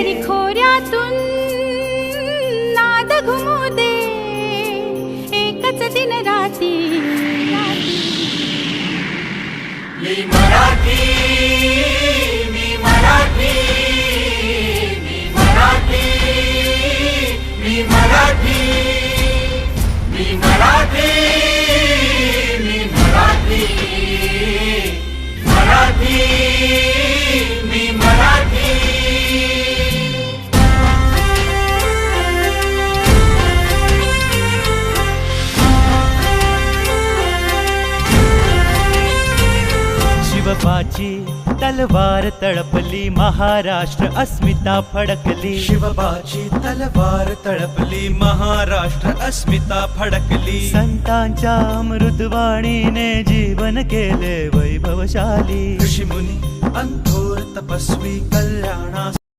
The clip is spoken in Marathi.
दरी खोऱ्यातून नाद घुमू दे एकच दिन राती. मी मराठी, मी मराठी, मी मराठी, मी मराठी, मी मराठी, मी मराठी, मराठी, मी मराठी. शिवबाची तलवार तळपली, महाराष्ट्र अस्मिता फडकली. शिवबाची तलवार तळपली, महाराष्ट्र अस्मिता फडकली. संतांच्या अमृतवाणीने जीवन केले वैभवशाली. ऋषीमुनी अंथोर तपस्वी कल्याणा